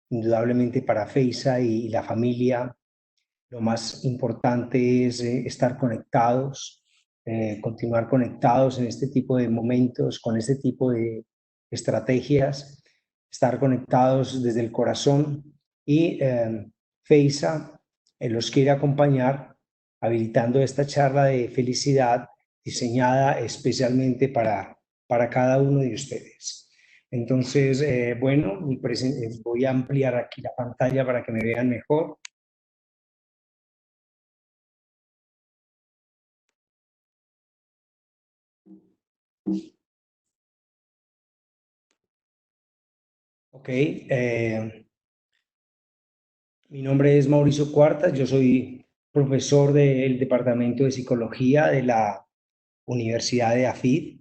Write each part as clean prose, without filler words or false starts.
indudablemente para FEISA y la familia, lo más importante es estar conectados, continuar conectados en este tipo de momentos, con este tipo de estrategias, estar conectados desde el corazón y FEISA los quiere acompañar habilitando esta charla de felicidad diseñada especialmente para cada uno de ustedes. Entonces, bueno, voy a ampliar aquí la pantalla para que me vean mejor. Ok, mi nombre es Mauricio Cuartas, yo soy profesor del Departamento de Psicología de la Universidad de AFID.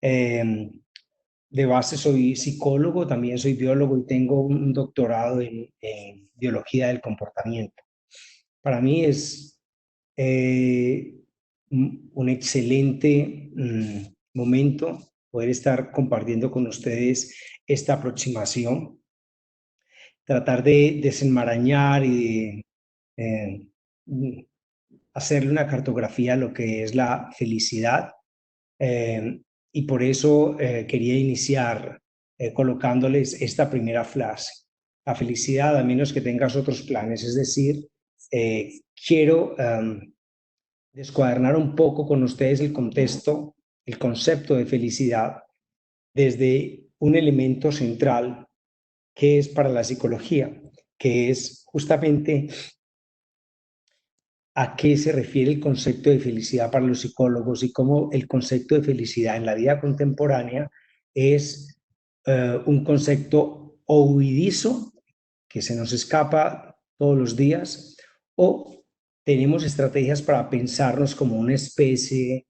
Eh, de base soy psicólogo, también soy biólogo y tengo un doctorado en biología del comportamiento. Para mí es eh, un excelente momento poder estar compartiendo con ustedes esta aproximación, tratar de desenmarañar y de hacerle una cartografía a lo que es la felicidad. eh, y por eso quería iniciar colocándoles esta primera frase. La felicidad, a menos que tengas otros planes, es decir, quiero descuadernar un poco con ustedes el contexto, el concepto de felicidad desde un elemento central que es para la psicología, que es justamente a qué se refiere el concepto de felicidad para los psicólogos y cómo el concepto de felicidad en la vida contemporánea es un concepto o huidizo que se nos escapa todos los días, o tenemos estrategias para pensarnos como una especie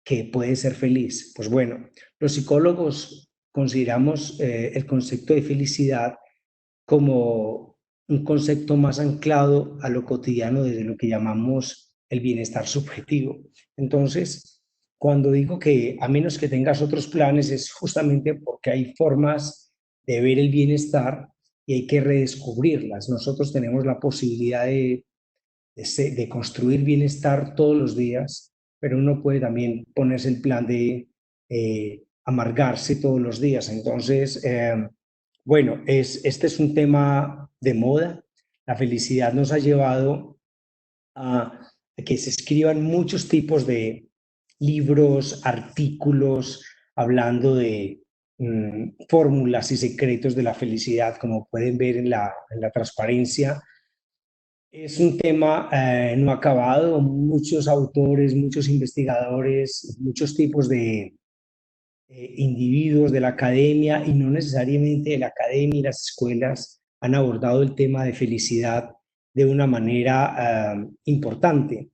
que puede ser feliz. Pues bueno, los psicólogos consideramos el concepto de felicidad como un concepto más anclado a lo cotidiano desde lo que llamamos el bienestar subjetivo. Entonces, cuando digo que a menos que tengas otros planes, es justamente porque hay formas de ver el bienestar y hay que redescubrirlas. Nosotros tenemos la posibilidad de construir bienestar todos los días, pero uno puede también ponerse el plan de amargarse todos los días. Entonces, bueno, este es un tema de moda. La felicidad nos ha llevado a que se escriban muchos tipos de libros, artículos, hablando de fórmulas y secretos de la felicidad, como pueden ver en la transparencia. Es un tema no acabado, muchos autores, muchos investigadores, muchos tipos de individuos de la academia y no necesariamente de la academia y las escuelas han abordado el tema de felicidad de una manera importante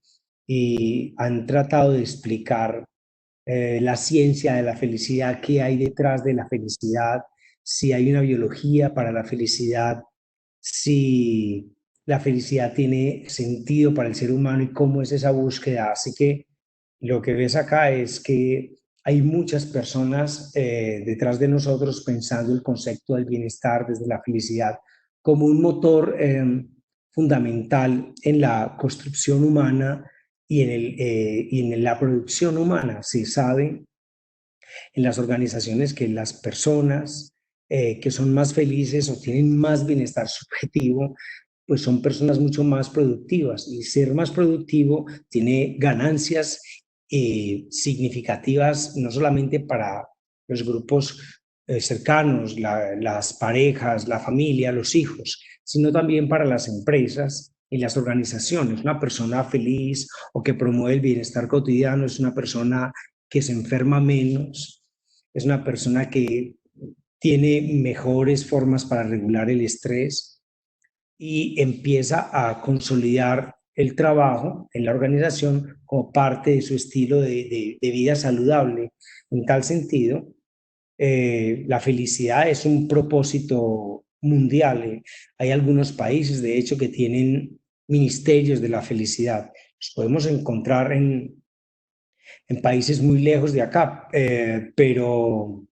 y han tratado de explicar la ciencia de la felicidad, qué hay detrás de la felicidad, si hay una biología para la felicidad, si la felicidad tiene sentido para el ser humano y cómo es esa búsqueda. Así que lo que ves acá es que hay muchas personas detrás de nosotros pensando el concepto del bienestar desde la felicidad como un motor fundamental en la construcción humana y en la producción humana. Se sabe en las organizaciones que las personas que son más felices o tienen más bienestar subjetivo, pues son personas mucho más productivas y ser más productivo tiene ganancias significativas no solamente para los grupos cercanos, las parejas, la familia, los hijos, sino también para las empresas y las organizaciones. Una persona feliz o que promueve el bienestar cotidiano es una persona que se enferma menos, es una persona que tiene mejores formas para regular el estrés y empieza a consolidar el trabajo en la organización como parte de su estilo de vida saludable. En tal sentido, la felicidad es un propósito mundial. Hay algunos países, de hecho, que tienen ministerios de la felicidad. Los podemos encontrar en países muy lejos de acá, pero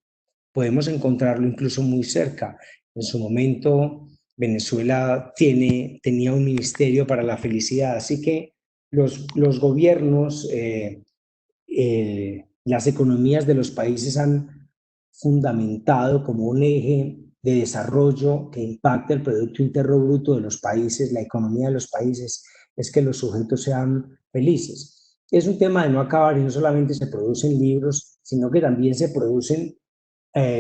podemos encontrarlo incluso muy cerca. En su momento, Venezuela tenía un ministerio para la felicidad, así que los gobiernos, las economías de los países han fundamentado como un eje de desarrollo que impacta el Producto Interno Bruto de los países, la economía de los países, es que los sujetos sean felices. Es un tema de no acabar y no solamente se producen libros, sino que también se producen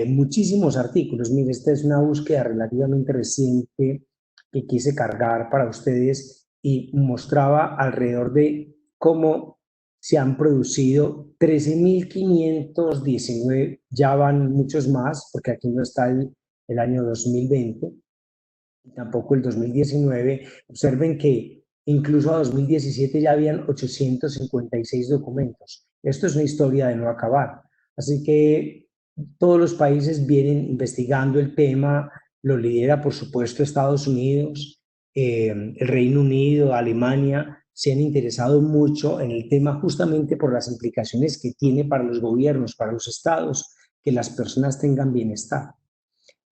muchísimos artículos. Mire, esta es una búsqueda relativamente reciente que quise cargar para ustedes y mostraba alrededor de cómo se han producido 13.519, ya van muchos más, porque aquí no está el año 2020, y tampoco el 2019. Observen que incluso a 2017 ya habían 856 documentos. Esto es una historia de no acabar. Así que todos los países vienen investigando el tema, lo lidera por supuesto Estados Unidos, el Reino Unido, Alemania, se han interesado mucho en el tema justamente por las implicaciones que tiene para los gobiernos, para los estados, que las personas tengan bienestar.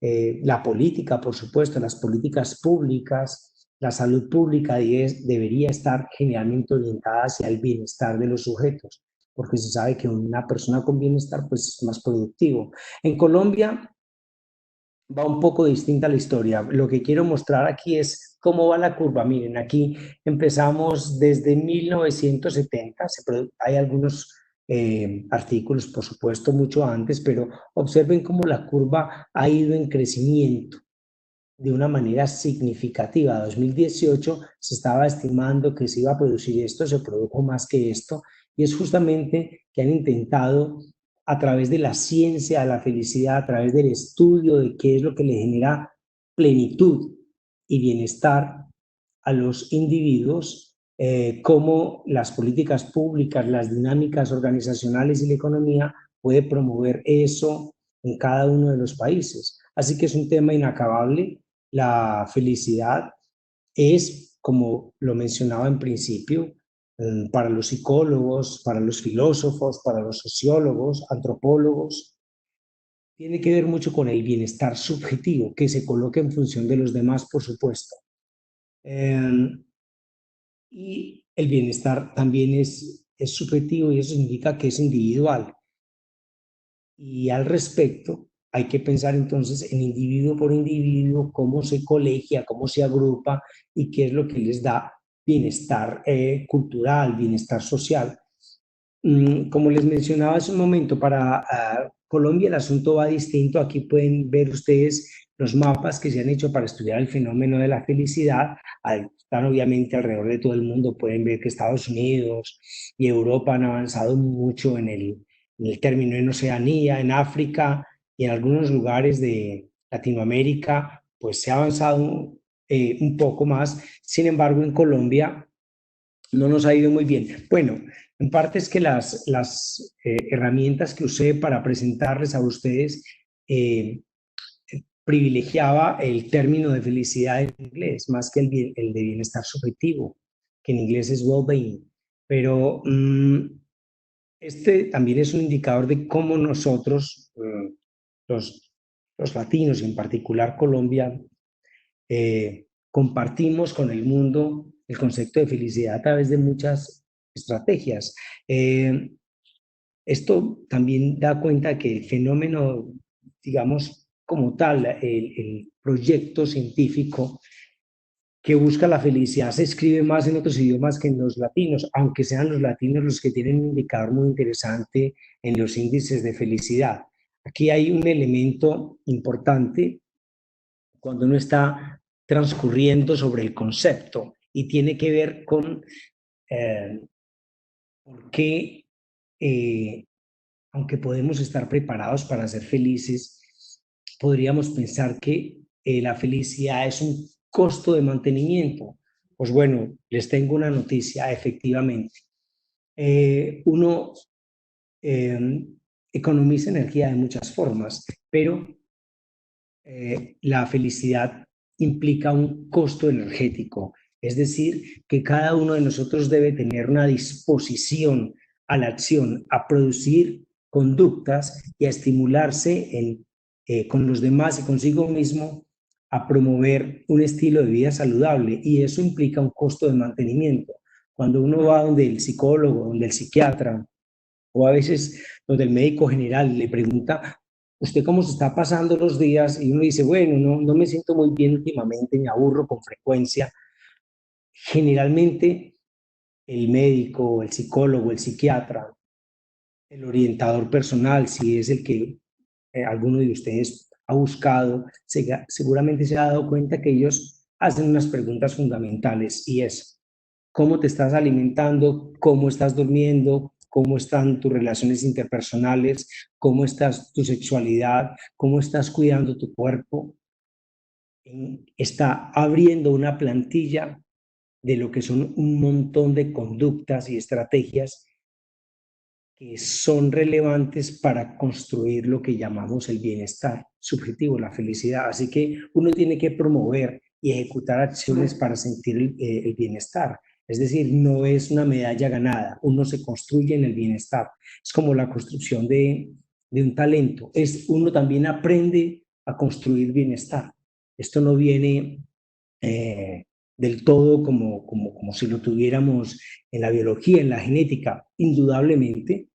La política, por supuesto, las políticas públicas, la salud pública debería estar generalmente orientada hacia el bienestar de los sujetos, porque se sabe que una persona con bienestar pues, es más productivo. En Colombia va un poco distinta la historia. Lo que quiero mostrar aquí es cómo va la curva. Miren, aquí empezamos desde 1970, hay algunos artículos, por supuesto, mucho antes, pero observen cómo la curva ha ido en crecimiento de una manera significativa. En 2018 se estaba estimando que se iba a producir esto, se produjo más que esto, y es justamente que han intentado a través de la ciencia de la felicidad, a través del estudio de qué es lo que le genera plenitud y bienestar a los individuos, cómo las políticas públicas, las dinámicas organizacionales y la economía puede promover eso en cada uno de los países. Así que es un tema inacabable. La felicidad es, como lo mencionaba en principio, para los psicólogos, para los filósofos, para los sociólogos, antropólogos, tiene que ver mucho con el bienestar subjetivo que se coloca en función de los demás, por supuesto. Eh, y el bienestar también es subjetivo y eso significa que es individual. Y al respecto, hay que pensar entonces en individuo por individuo, cómo se colegia, cómo se agrupa y qué es lo que les da bienestar cultural, bienestar social. Como les mencionaba hace un momento, para Colombia el asunto va distinto. Aquí pueden ver ustedes los mapas que se han hecho para estudiar el fenómeno de la felicidad. Están obviamente alrededor de todo el mundo. Pueden ver que Estados Unidos y Europa han avanzado mucho en el término en Oceanía, en África y en algunos lugares de Latinoamérica, pues se ha avanzado un poco más. Sin embargo, en Colombia no nos ha ido muy bien. Bueno, en parte es que las herramientas que usé para presentarles a ustedes eh, privilegiaba el término de felicidad en inglés más que el de bienestar subjetivo, que en inglés es well-being. Pero este también es un indicador de cómo nosotros, los, los latinos y en particular Colombia, compartimos con el mundo el concepto de felicidad a través de muchas estrategias. Eh, Esto también da cuenta que el fenómeno, digamos, como tal, el proyecto científico que busca la felicidad se escribe más en otros idiomas que en los latinos, aunque sean los latinos los que tienen un indicador muy interesante en los índices de felicidad. Aquí hay un elemento importante cuando uno está transcurriendo sobre el concepto y tiene que ver con eh, por qué, eh, aunque podemos estar preparados para ser felices, podríamos pensar que la felicidad es un costo de mantenimiento. Pues bueno, les tengo una noticia, efectivamente. Uno eh, economiza energía de muchas formas, pero la felicidad implica un costo energético, es decir, que cada uno de nosotros debe tener una disposición a la acción, a producir conductas y a estimularse con los demás y consigo mismo a promover un estilo de vida saludable y eso implica un costo de mantenimiento. Cuando uno va donde el psicólogo, donde el psiquiatra o a veces donde el médico general le pregunta, ¿usted cómo se está pasando los días? Y uno dice, bueno, no me siento muy bien últimamente, me aburro con frecuencia. Generalmente el médico, el psicólogo, el psiquiatra, el orientador personal, si es el que alguno de ustedes ha buscado, seguramente se ha dado cuenta que ellos hacen unas preguntas fundamentales y es, ¿cómo te estás alimentando? ¿Cómo estás durmiendo? ¿Cómo están tus relaciones interpersonales? ¿Cómo estás tu sexualidad? ¿Cómo estás cuidando tu cuerpo? Está abriendo una plantilla de lo que son un montón de conductas y estrategias que son relevantes para construir lo que llamamos el bienestar subjetivo, la felicidad. Así que uno tiene que promover y ejecutar acciones para sentir el bienestar. Es decir, no es una medalla ganada, uno se construye en el bienestar. Es como la construcción de un talento. Uno también aprende a construir bienestar. Esto no viene del todo como si lo tuviéramos en la biología, en la genética. Indudablemente,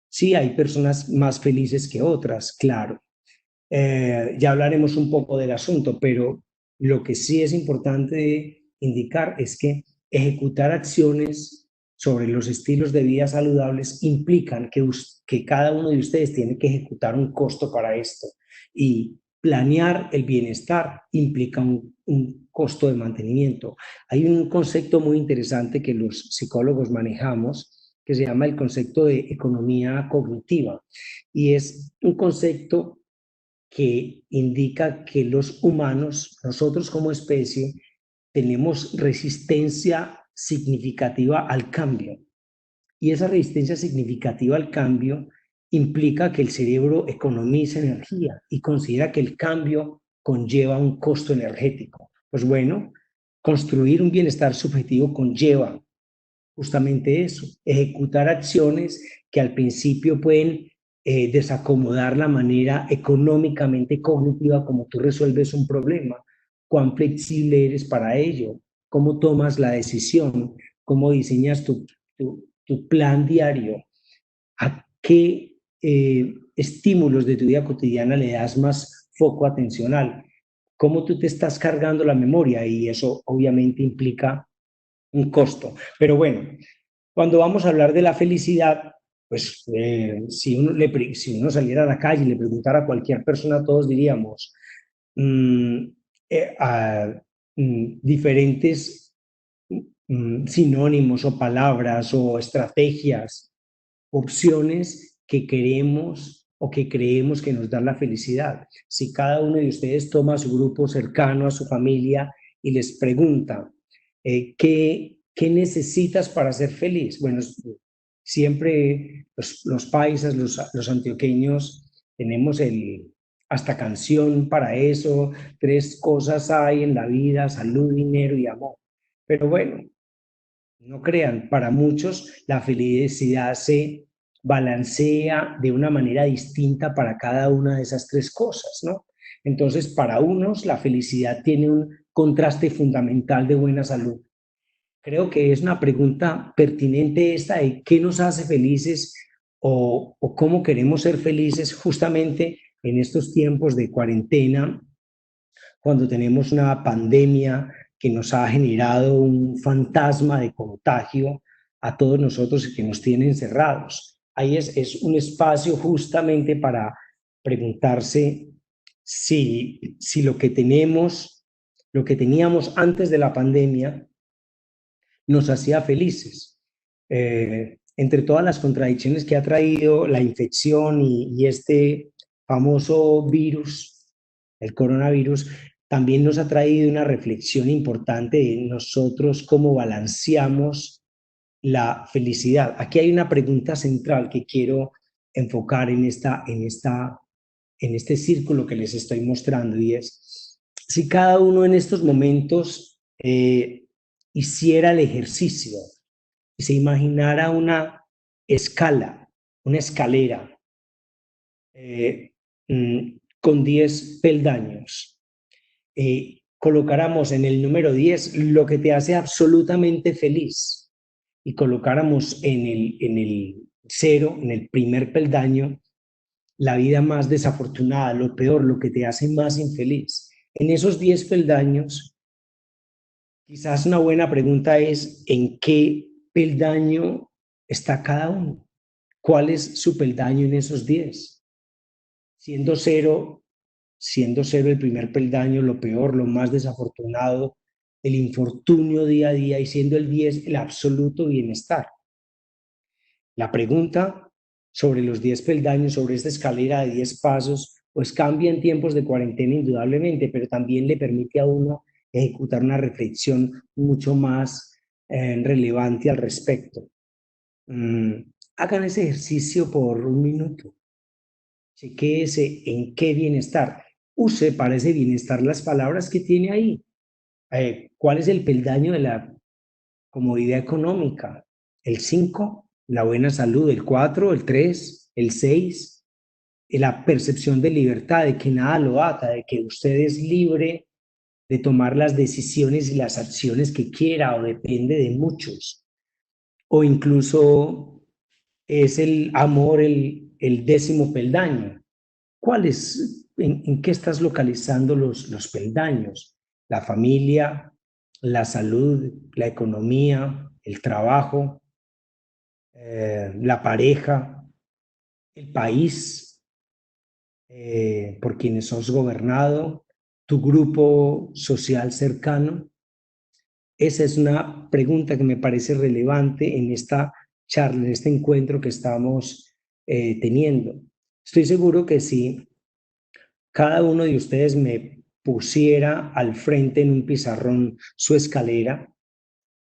sí hay personas más felices que otras, claro. Ya hablaremos un poco del asunto, pero lo que sí es importante indicar es que ejecutar acciones sobre los estilos de vida saludables implican que cada uno de ustedes tiene que ejecutar un costo para esto. Y planear el bienestar implica un costo de mantenimiento. Hay un concepto muy interesante que los psicólogos manejamos que se llama el concepto de economía cognitiva y es un concepto que indica que los humanos, nosotros como especie, tenemos resistencia significativa al cambio. Y esa resistencia significativa al cambio implica que el cerebro economiza energía y considera que el cambio conlleva un costo energético. Pues bueno, construir un bienestar subjetivo conlleva justamente eso, ejecutar acciones que al principio pueden desacomodar la manera económicamente cognitiva como tú resuelves un problema, cuán flexible eres para ello, cómo tomas la decisión, cómo diseñas tu plan diario, a qué estímulos de tu vida cotidiana le das más foco atencional, cómo tú te estás cargando la memoria y eso obviamente implica un costo. Pero bueno, cuando vamos a hablar de la felicidad, pues si uno saliera a la calle y le preguntara a cualquier persona, todos diríamos mm, a, diferentes sinónimos o palabras o estrategias, opciones que queremos o que creemos que nos dan la felicidad. Si cada uno de ustedes toma a su grupo cercano, a su familia y les pregunta, ¿qué necesitas para ser feliz? Bueno, siempre los paisas, los antioqueños, tenemos hasta canción para eso, tres cosas hay en la vida, salud, dinero y amor. Pero bueno, no crean, para muchos la felicidad se balancea de una manera distinta para cada una de esas tres cosas, ¿no? Entonces, para unos la felicidad tiene un contraste fundamental de buena salud. Creo que es una pregunta pertinente esta de qué nos hace felices o cómo queremos ser felices justamente en estos tiempos de cuarentena, cuando tenemos una pandemia que nos ha generado un fantasma de contagio a todos nosotros y que nos tiene encerrados. Ahí es un espacio justamente para preguntarse si lo que tenemos, lo que teníamos antes de la pandemia, nos hacía felices. Entre todas las contradicciones que ha traído la infección y este famoso virus, el coronavirus, también nos ha traído una reflexión importante de nosotros cómo balanceamos la felicidad. Aquí hay una pregunta central que quiero enfocar en este círculo que les estoy mostrando y es, si cada uno en estos momentos hiciera el ejercicio y se imaginara una escala, una escalera con 10 peldaños colocáramos en el número 10 lo que te hace absolutamente feliz y colocáramos en el 0, en el primer peldaño, la vida más desafortunada, lo peor, lo que te hace más infeliz. En esos 10 peldaños, quizás una buena pregunta es, ¿en qué peldaño está cada uno? ¿Cuál es su peldaño en esos 10? Siendo cero, siendo cero el primer peldaño, lo peor, lo más desafortunado, el infortunio día a día, y siendo el 10 el absoluto bienestar. La pregunta sobre los 10 peldaños, sobre esta escalera de 10 pasos, pues cambia en tiempos de cuarentena indudablemente, pero también le permite a uno ejecutar una reflexión mucho más relevante al respecto. Hagan ese ejercicio por un minuto. Chequéese en qué bienestar. Use para ese bienestar las palabras que tiene ahí. ¿Cuál es el peldaño de la comodidad económica? El 5, la buena salud. El 4, el 3, el 6, la percepción de libertad, de que nada lo ata, de que usted es libre de tomar las decisiones y las acciones que quiera o depende de muchos. O incluso es el amor el 10º peldaño. ¿Cuál es, en qué estás localizando los peldaños? La familia, la salud, la economía, el trabajo, la pareja, el país por quienes sos gobernado, tu grupo social cercano. Esa es una pregunta que me parece relevante en esta charla, en este encuentro que estamos teniendo. Estoy seguro que si cada uno de ustedes me pusiera al frente en un pizarrón su escalera,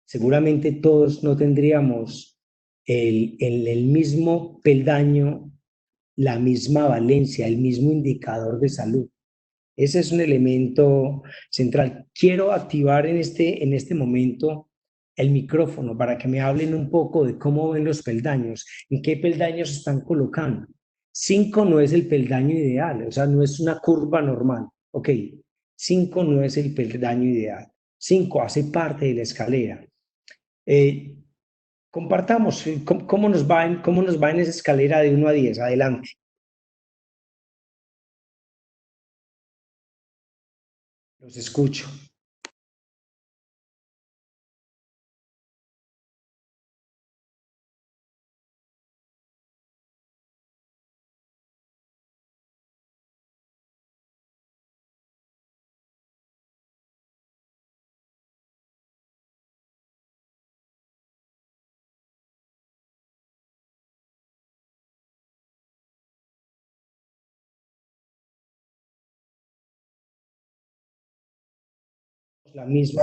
seguramente todos no tendríamos el mismo peldaño, la misma valencia, el mismo indicador de salud. Ese es un elemento central. Quiero activar en este momento el micrófono para que me hablen un poco de cómo ven los peldaños, en qué peldaños están colocando. 5 no es el peldaño ideal, o sea, no es una curva normal. Ok, 5 no es el peldaño ideal. 5 hace parte de la escalera. Eh, Compartamos cómo nos va en esa escalera de 1 a 10. Adelante. Los escucho. La misma,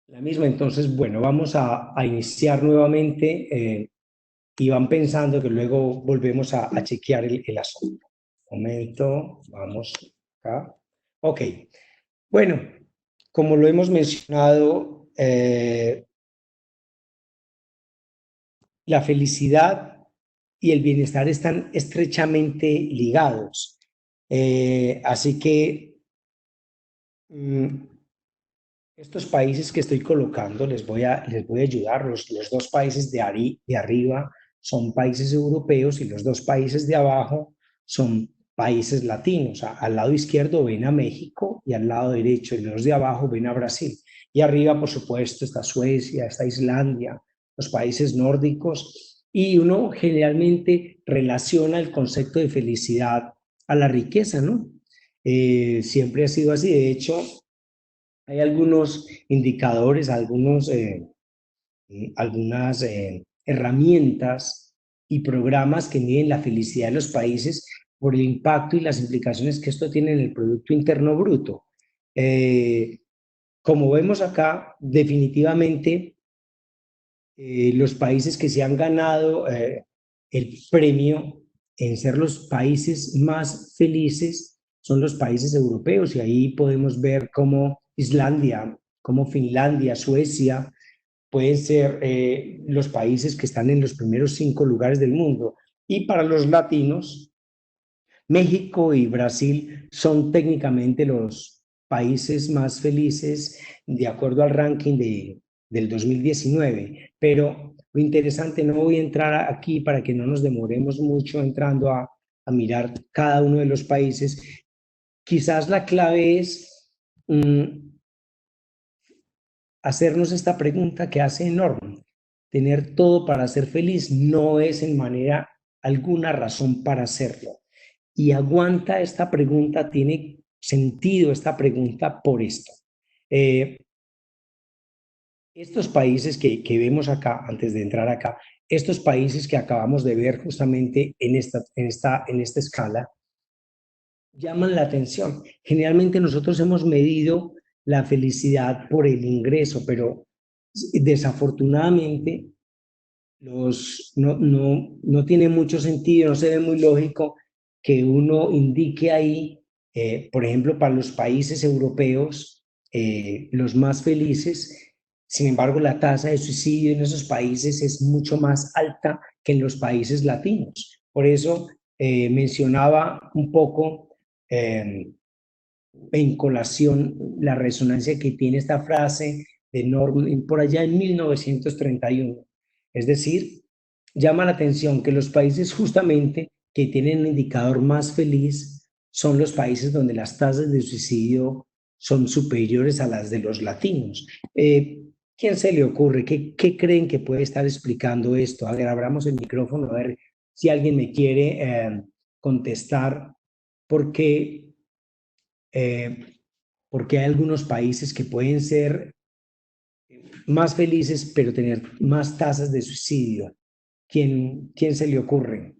la misma. Entonces, bueno, vamos a iniciar nuevamente y van pensando que luego volvemos a chequear el asunto. Un momento, vamos acá. Ok, bueno, como lo hemos mencionado, la felicidad y el bienestar están estrechamente ligados. Así que estos países que estoy colocando, les voy a ayudar. Los dos países de arriba son países europeos y los dos países de abajo son países latinos. Al lado izquierdo ven a México y al lado derecho, y los de abajo ven a Brasil. Y arriba, por supuesto, está Suecia, está Islandia, los países nórdicos. Y uno generalmente relaciona el concepto de felicidad a la riqueza, ¿no? Siempre ha sido así. De hecho, hay algunos indicadores, algunas herramientas y programas que miden la felicidad de los países por el impacto y las implicaciones que esto tiene en el Producto Interno Bruto. Eh, Como vemos acá, definitivamente los países que se han ganado el premio en ser los países más felices son los países europeos, y ahí podemos ver cómo Islandia, como Finlandia, Suecia, pueden ser los países que están en los primeros 5 lugares del mundo. Y para los latinos, México y Brasil son técnicamente países más felices de acuerdo al ranking del 2019. Pero lo interesante, no voy a entrar aquí para que no nos demoremos mucho entrando a mirar cada uno de los países. Quizás la clave es hacernos esta pregunta que hace Norman. Tener todo para ser feliz no es en manera alguna razón para hacerlo. Y aguanta esta pregunta, tiene sentido esta pregunta por esto. Estos países que vemos acá, antes de entrar acá, estos países que acabamos de ver justamente en esta escala, llaman la atención. Generalmente nosotros hemos medido la felicidad por el ingreso, pero desafortunadamente no tiene mucho sentido, no se ve muy lógico que uno indique ahí, por ejemplo, para los países europeos, los más felices. Sin embargo, la tasa de suicidio en esos países es mucho más alta que en los países latinos. Por eso mencionaba un poco en colación la resonancia que tiene esta frase de Norman por allá en 1931. Es decir, llama la atención que los países justamente que tienen un indicador más feliz son los países donde las tasas de suicidio son superiores a las de los latinos. ¿Quién se le ocurre? ¿Qué creen que puede estar explicando esto? A ver, abramos el micrófono a ver si alguien me quiere contestar, porque porque hay algunos países que pueden ser más felices, pero tener más tasas de suicidio. ¿Quién se le ocurre?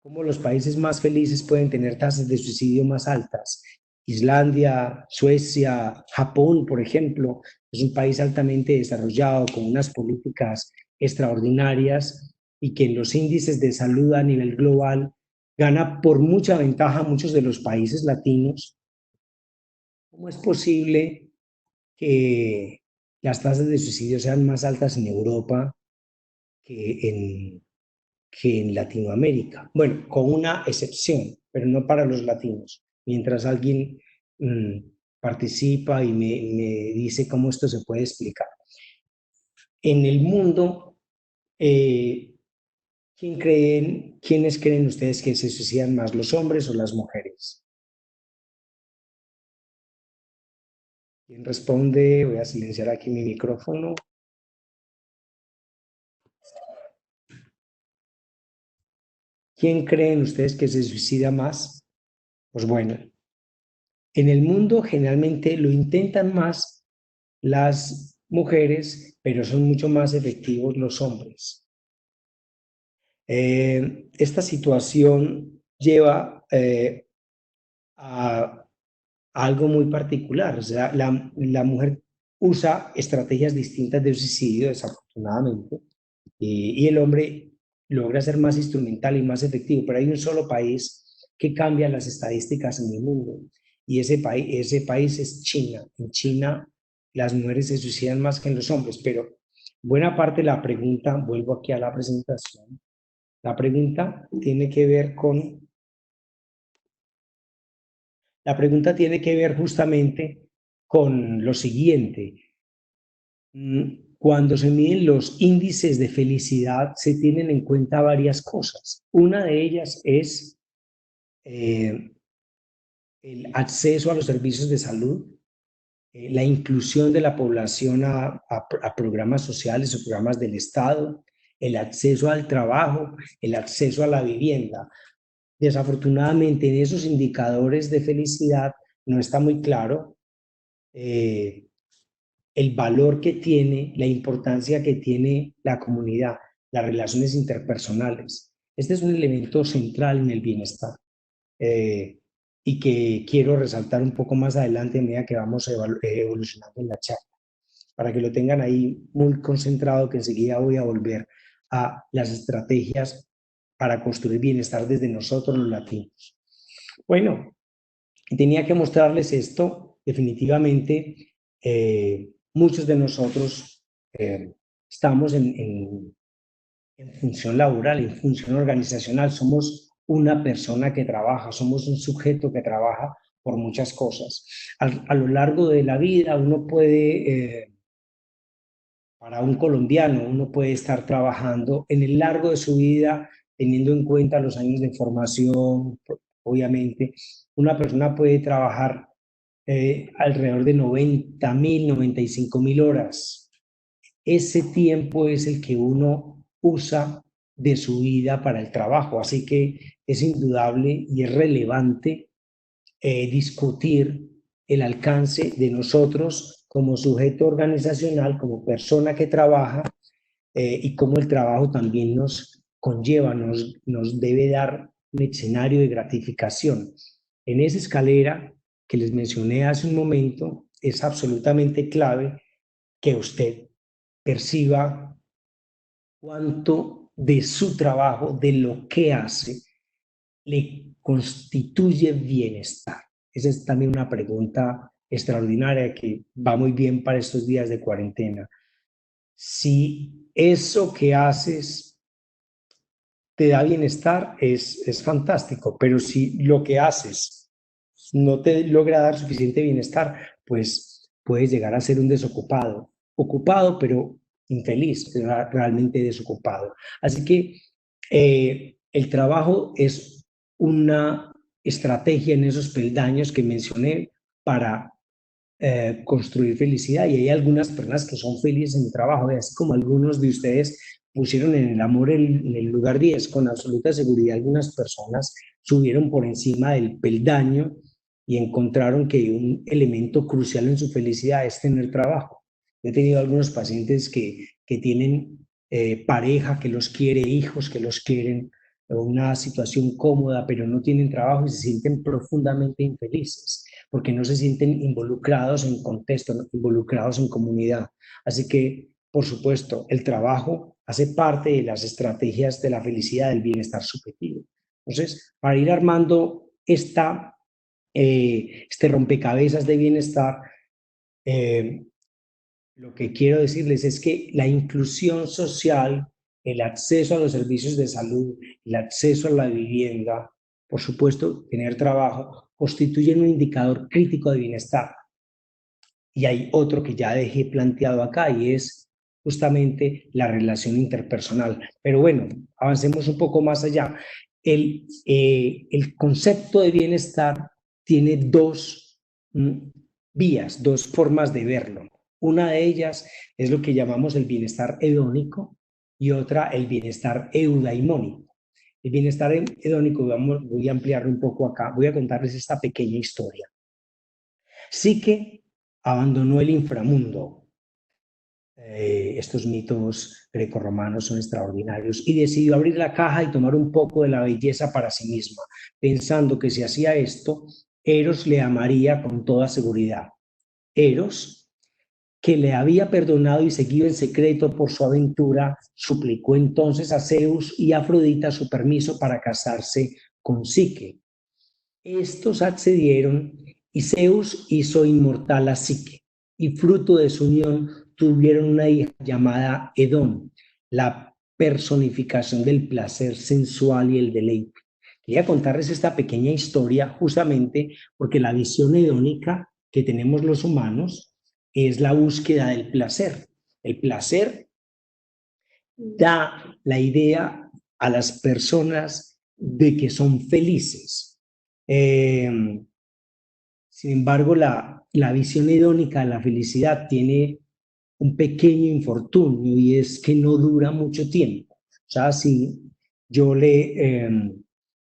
¿Cómo los países más felices pueden tener tasas de suicidio más altas? Islandia, Suecia, Japón, por ejemplo, es un país altamente desarrollado con unas políticas extraordinarias y que en los índices de salud a nivel global gana por mucha ventaja a muchos de los países latinos. ¿Cómo es posible que las tasas de suicidio sean más altas en Europa que en Latinoamérica? Bueno, con una excepción, pero no para los latinos. Mientras alguien mmm, participa y me dice cómo esto se puede explicar. En el mundo, ¿quiénes creen ustedes que se suicidan más, los hombres o las mujeres? ¿Quién responde? Voy a silenciar aquí mi micrófono. ¿Quién creen ustedes que se suicida más? Pues bueno, en el mundo generalmente lo intentan más las mujeres, pero son mucho más efectivos los hombres. Esta situación lleva a algo muy particular. O sea, la mujer usa estrategias distintas de suicidio, desafortunadamente, y el hombre logra ser más instrumental y más efectivo. Pero hay un solo país que cambia las estadísticas en el mundo, y ese país es China. En China las mujeres se suicidan más que en los hombres, pero buena parte de la pregunta, vuelvo aquí a la presentación, la pregunta tiene que ver con La pregunta tiene que ver justamente con lo siguiente. Cuando se miden los índices de felicidad, se tienen en cuenta varias cosas. Una de ellas es el acceso a los servicios de salud, la inclusión de la población a programas sociales o programas del Estado, el acceso al trabajo, el acceso a la vivienda. Desafortunadamente, en esos indicadores de felicidad no está muy claro el valor que tiene, la importancia que tiene la comunidad, las relaciones interpersonales. Este es un elemento central en el bienestar y que quiero resaltar un poco más adelante a medida que vamos evolucionando en la charla, para que lo tengan ahí muy concentrado, que enseguida voy a volver a las estrategias para construir bienestar desde nosotros los latinos. Bueno, tenía que mostrarles esto. Definitivamente, muchos de nosotros estamos en función laboral, en función organizacional. Somos una persona que trabaja, somos un sujeto que trabaja por muchas cosas. A lo largo de la vida uno puede, para un colombiano, uno puede estar trabajando en el largo de su vida, teniendo en cuenta los años de formación, obviamente, una persona puede trabajar alrededor de 90.000, 95.000 horas. Ese tiempo es el que uno usa de su vida para el trabajo, así que es indudable y es relevante discutir el alcance de nosotros como sujeto organizacional, como persona que trabaja, y cómo el trabajo también nos conlleva, nos debe dar un escenario de gratificación. En esa escalera que les mencioné hace un momento, es absolutamente clave que usted perciba cuánto de su trabajo, de lo que hace, le constituye bienestar. Esa es también una pregunta extraordinaria que va muy bien para estos días de cuarentena. Si eso que haces te da bienestar, es fantástico, pero si lo que haces no te logra dar suficiente bienestar, pues puedes llegar a ser un desocupado, ocupado pero infeliz, realmente desocupado. Así que el trabajo es una estrategia en esos peldaños que mencioné para construir felicidad, y hay algunas personas que son felices en el trabajo, y así como algunos de ustedes pusieron en el amor en el lugar 10 con absoluta seguridad algunas personas subieron por encima del peldaño y encontraron que un elemento crucial en su felicidad es tener trabajo. He tenido algunos pacientes que tienen pareja que los quiere, hijos que los quieren, una situación cómoda, pero no tienen trabajo y se sienten profundamente infelices porque no se sienten involucrados en contexto, ¿no? Involucrados en comunidad. Así que, por supuesto, el trabajo hace parte de las estrategias de la felicidad, del bienestar subjetivo. Entonces, para ir armando este rompecabezas de bienestar, eh, lo que quiero decirles es que la inclusión social, el acceso a los servicios de salud, el acceso a la vivienda, por supuesto, tener trabajo, constituyen un indicador crítico de bienestar. Y hay otro que ya dejé planteado acá y es justamente la relación interpersonal. Pero bueno, avancemos un poco más allá. El concepto de bienestar tiene dos vías, dos formas de verlo. Una de ellas es lo que llamamos el bienestar hedónico y otra el bienestar eudaimónico. El bienestar hedónico, voy a ampliarlo un poco acá, voy a contarles esta pequeña historia. Psique abandonó el inframundo. Estos mitos grecorromanos son extraordinarios y decidió abrir la caja y tomar un poco de la belleza para sí misma, pensando que si hacía esto, Eros le amaría con toda seguridad. Eros, que le había perdonado y seguido en secreto por su aventura, suplicó entonces a Zeus y a Afrodita su permiso para casarse con Psique. Estos accedieron y Zeus hizo inmortal a Psique, y fruto de su unión tuvieron una hija llamada Edón, la personificación del placer sensual y el deleite. Quería contarles esta pequeña historia justamente porque la visión hedónica que tenemos los humanos es la búsqueda del placer. El placer da la idea a las personas de que son felices. Sin embargo, la visión hedónica de la felicidad tiene un pequeño infortunio y es que no dura mucho tiempo. O sea, yo le,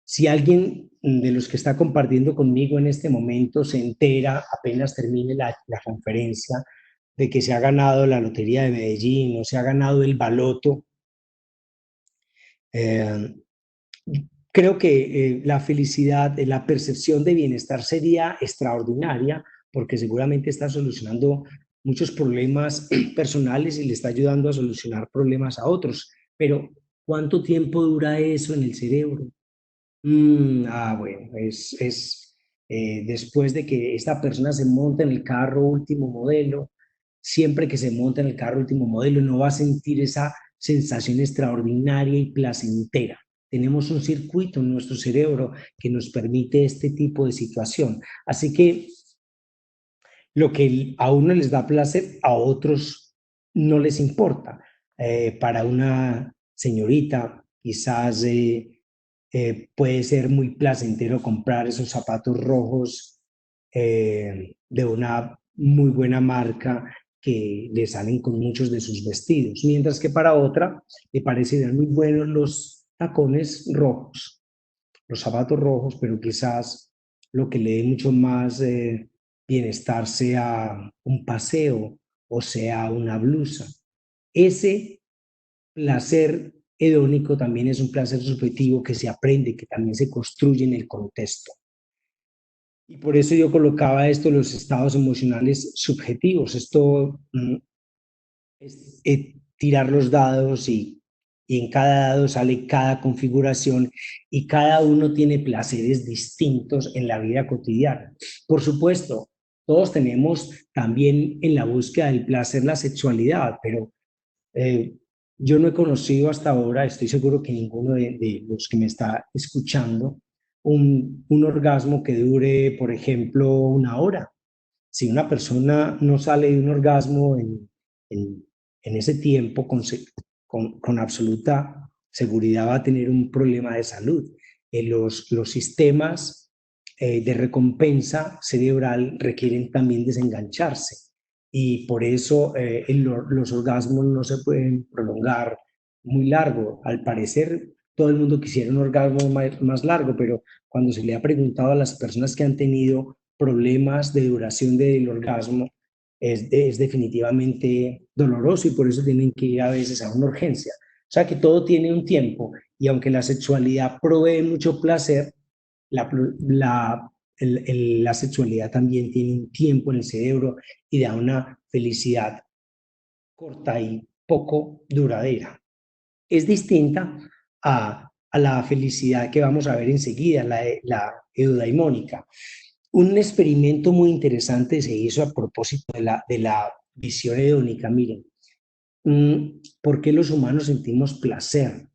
si alguien de los que está compartiendo conmigo en este momento se entera, apenas termine la conferencia, de que se ha ganado la Lotería de Medellín o se ha ganado el baloto, eh, creo que la felicidad, la percepción de bienestar sería extraordinaria porque seguramente está solucionando muchos problemas personales y le está ayudando a solucionar problemas a otros. Pero, ¿cuánto tiempo dura eso en el cerebro? Bueno, después de que esta persona se monta en el carro último modelo, siempre que se monta en el carro último modelo, no va a sentir esa sensación extraordinaria y placentera. tenemos un circuito en nuestro cerebro que nos permite este tipo de situación. Así que lo que a uno les da placer, a otros no les importa. Para una señorita, quizás puede ser muy placentero comprar esos zapatos rojos de una muy buena marca que le salen con muchos de sus vestidos, mientras que para otra le parecen muy buenos los tacones rojos, los zapatos rojos, pero quizás lo que le dé mucho más bienestar sea un paseo o sea una blusa. Ese placer hedónico también es un placer subjetivo que se aprende, que también se construye en el contexto. Y por eso yo colocaba esto, los estados emocionales subjetivos. Esto es tirar los dados y en cada dado sale cada configuración y cada uno tiene placeres distintos en la vida cotidiana. Por supuesto, todos tenemos también en la búsqueda del placer la sexualidad, pero eh, yo no he conocido hasta ahora, estoy seguro que ninguno de los que me está escuchando, un orgasmo que dure, por ejemplo, una hora. Si una persona no sale de un orgasmo en, en ese tiempo, con absoluta seguridad va a tener un problema de salud. Los sistemas de recompensa cerebral requieren también desengancharse y por eso los orgasmos no se pueden prolongar muy largo. Al parecer, todo el mundo quisiera un orgasmo más largo, pero cuando se le ha preguntado a las personas que han tenido problemas de duración del orgasmo, es definitivamente doloroso y por eso tienen que ir a veces a una urgencia. O sea que todo tiene un tiempo y aunque la sexualidad provee mucho placer, la, la, la sexualidad también tiene un tiempo en el cerebro y da una felicidad corta y poco duradera. Es distinta a la felicidad que vamos a ver enseguida, la eudaimónica. Un experimento muy interesante se hizo a propósito de la visión hedónica. Miren, ¿por qué los humanos sentimos placer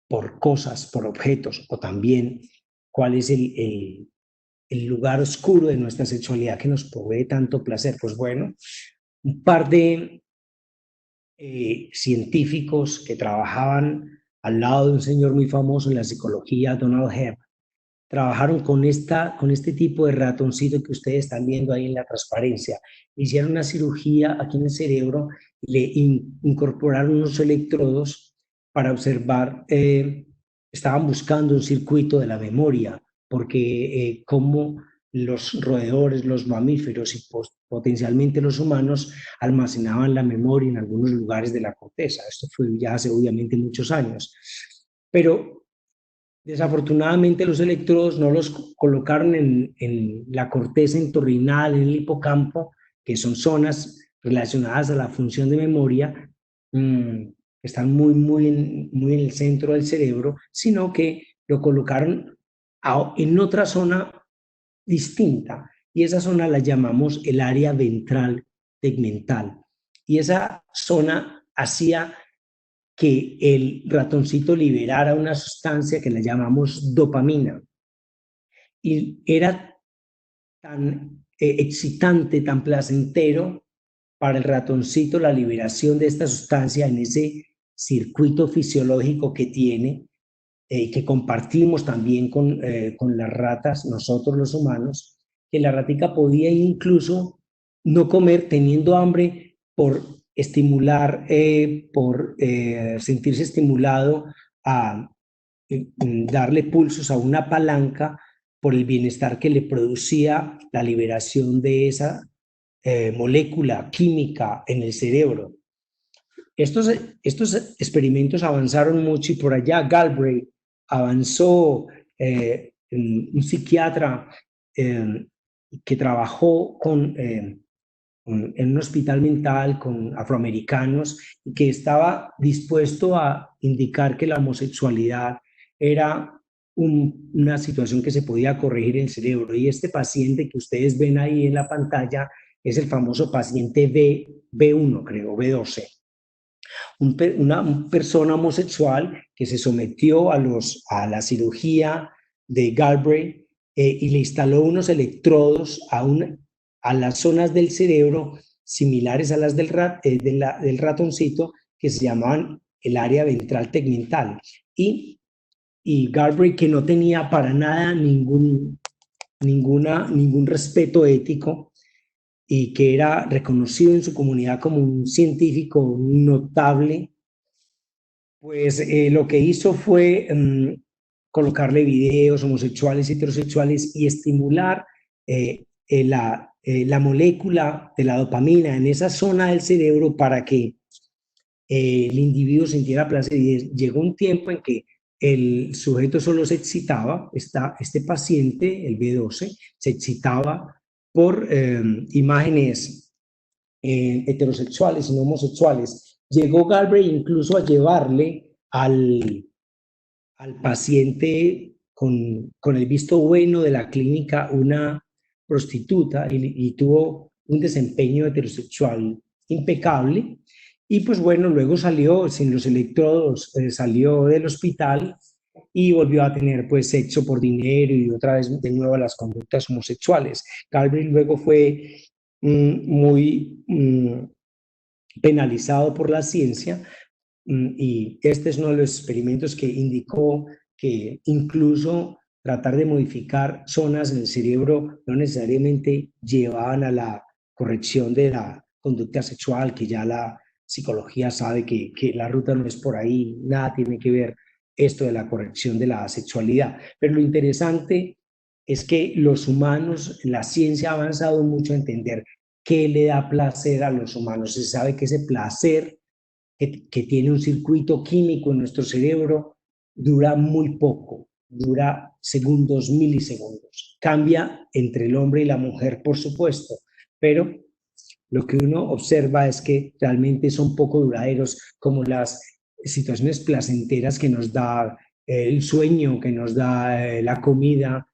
por cosas, por objetos? O también, ¿cuál es el lugar oscuro de nuestra sexualidad que nos provee tanto placer? Pues bueno, un par de científicos que trabajaban al lado de un señor muy famoso en la psicología, Donald Hebb, trabajaron con este tipo de ratoncito que ustedes están viendo ahí en la transparencia. Hicieron una cirugía aquí en el cerebro, le incorporaron unos electrodos para observar, estaban buscando un circuito de la memoria, porque como los roedores, los mamíferos y potencialmente los humanos almacenaban la memoria en algunos lugares de la corteza. Esto fue ya hace obviamente muchos años. Pero desafortunadamente los electrodos no los colocaron en la corteza entorrinal, en el hipocampo, que son zonas relacionadas a la función de memoria, que están muy en el centro del cerebro, sino que lo colocaron en otra zona distinta. Y esa zona la llamamos el área ventral tegmental. Y esa zona hacía que el ratoncito liberara una sustancia que le llamamos dopamina. Y era tan excitante, tan placentero para el ratoncito la liberación de esta sustancia en ese circuito fisiológico que tiene, que compartimos también con las ratas, nosotros los humanos, que la ratica podía incluso no comer teniendo hambre por estimular, por sentirse estimulado a darle pulsos a una palanca por el bienestar que le producía la liberación de esa molécula química en el cerebro. Estos experimentos avanzaron mucho y por allá Galbraith avanzó, un psiquiatra que trabajó en un hospital mental con afroamericanos y que estaba dispuesto a indicar que la homosexualidad era una situación que se podía corregir en el cerebro. Y este paciente que ustedes ven ahí en la pantalla es el famoso paciente B1, creo, B12. una persona homosexual que se sometió a la cirugía de Galbraith y le instaló unos electrodos a las zonas del cerebro similares a las del ratoncito, que se llamaban el área ventral tegmental. Y Galbraith, que no tenía para nada ningún respeto ético y que era reconocido en su comunidad como un científico notable, pues lo que hizo fue colocarle videos homosexuales y heterosexuales y estimular la molécula de la dopamina en esa zona del cerebro para que el individuo sintiera placer. Y llegó un tiempo en que el sujeto solo se excitaba, este paciente, el B12, se excitaba por imágenes heterosexuales y no homosexuales. Llegó Galbraith incluso a llevarle al paciente con el visto bueno de la clínica una prostituta y tuvo un desempeño heterosexual impecable. Y pues bueno, luego salió sin los electrodos, salió del hospital y volvió a tener pues sexo por dinero y otra vez de nuevo las conductas homosexuales. Galbraith luego fue muy penalizado por la ciencia y este es uno de los experimentos que indicó que incluso tratar de modificar zonas en el cerebro no necesariamente llevaban a la corrección de la conducta sexual, que ya la psicología sabe que la ruta no es por ahí, nada tiene que ver esto de la corrección de la sexualidad. Pero lo interesante es que los humanos, la ciencia ha avanzado mucho a entender qué le da placer a los humanos. Se sabe que ese placer que tiene un circuito químico en nuestro cerebro dura muy poco, dura segundos, milisegundos. Cambia entre el hombre y la mujer, por supuesto, pero lo que uno observa es que realmente son poco duraderos, como las situaciones placenteras que nos da el sueño, que nos da la comida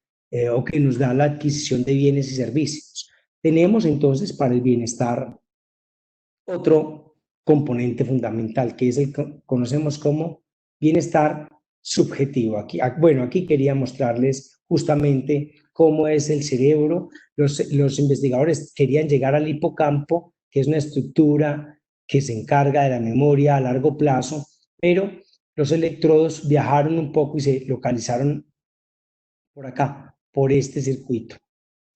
o que nos da la adquisición de bienes y servicios. Tenemos entonces para el bienestar otro componente fundamental, que es el que conocemos como bienestar subjetivo. Aquí quería mostrarles justamente cómo es el cerebro. Los investigadores querían llegar al hipocampo, que es una estructura que se encarga de la memoria a largo plazo, pero los electrodos viajaron un poco y se localizaron por acá, por este circuito.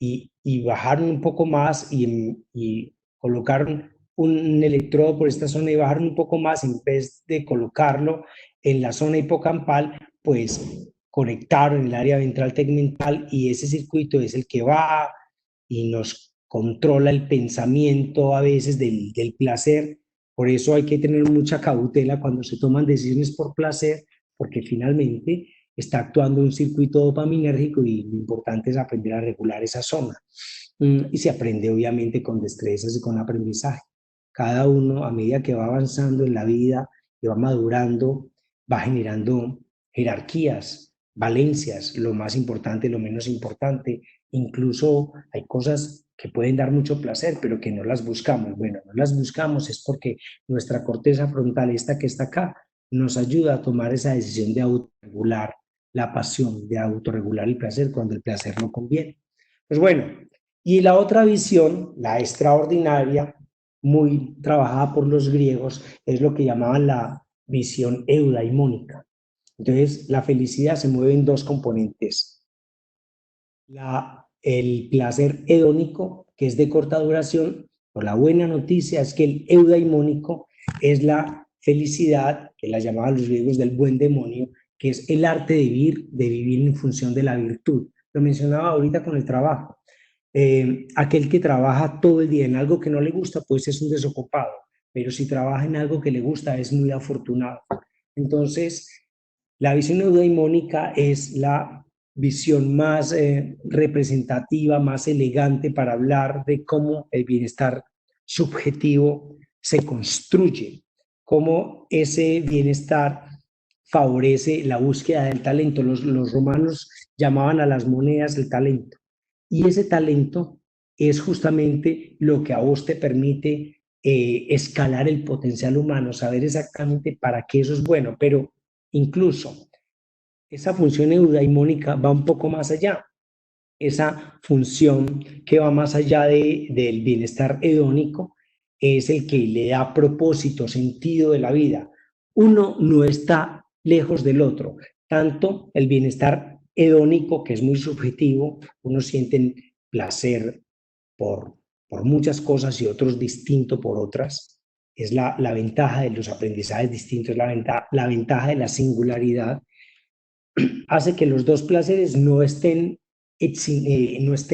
Y bajaron un poco más y colocaron un electrodo por esta zona y bajaron un poco más, en vez de colocarlo en la zona hipocampal, pues conectaron el área ventral tegmental y ese circuito es el que va y nos controla el pensamiento a veces del placer. Por eso hay que tener mucha cautela cuando se toman decisiones por placer, porque finalmente está actuando un circuito dopaminérgico y lo importante es aprender a regular esa zona. Y se aprende obviamente con destrezas y con aprendizaje. Cada uno, a medida que va avanzando en la vida y va madurando, va generando jerarquías, valencias, lo más importante, lo menos importante. Incluso hay cosas que pueden dar mucho placer, pero que no las buscamos. Bueno, no las buscamos es porque nuestra corteza frontal, esta que está acá, nos ayuda a tomar esa decisión de autorregular la pasión, de autorregular el placer cuando el placer no conviene. Pues bueno, y la otra visión, la extraordinaria, muy trabajada por los griegos, es lo que llamaban la visión eudaimónica. Entonces, la felicidad se mueve en dos componentes. El placer hedónico, que es de corta duración, pero la buena noticia es que el eudaimónico es la felicidad, que la llamaban los griegos del buen demonio, que es el arte de vivir en función de la virtud. Lo mencionaba ahorita con el trabajo. Aquel que trabaja todo el día en algo que no le gusta, pues es un desocupado, pero si trabaja en algo que le gusta, es muy afortunado. Entonces, la visión eudaimónica es la visión más representativa, más elegante para hablar de cómo el bienestar subjetivo se construye, cómo ese bienestar favorece la búsqueda del talento. Los romanos llamaban a las monedas el talento. Y ese talento es justamente lo que a vos te permite escalar el potencial humano, saber exactamente para qué eso es bueno, pero incluso esa función eudaimónica va un poco más allá. Esa función que va más allá del bienestar hedónico es el que le da propósito, sentido de la vida. Uno no está lejos del otro. Tanto el bienestar hedónico, que es muy subjetivo, unos sienten placer por, por muchas cosas y otros distinto por otras. Es la ventaja de los aprendizajes distintos, la ventaja de la singularidad hace que los dos placeres no estén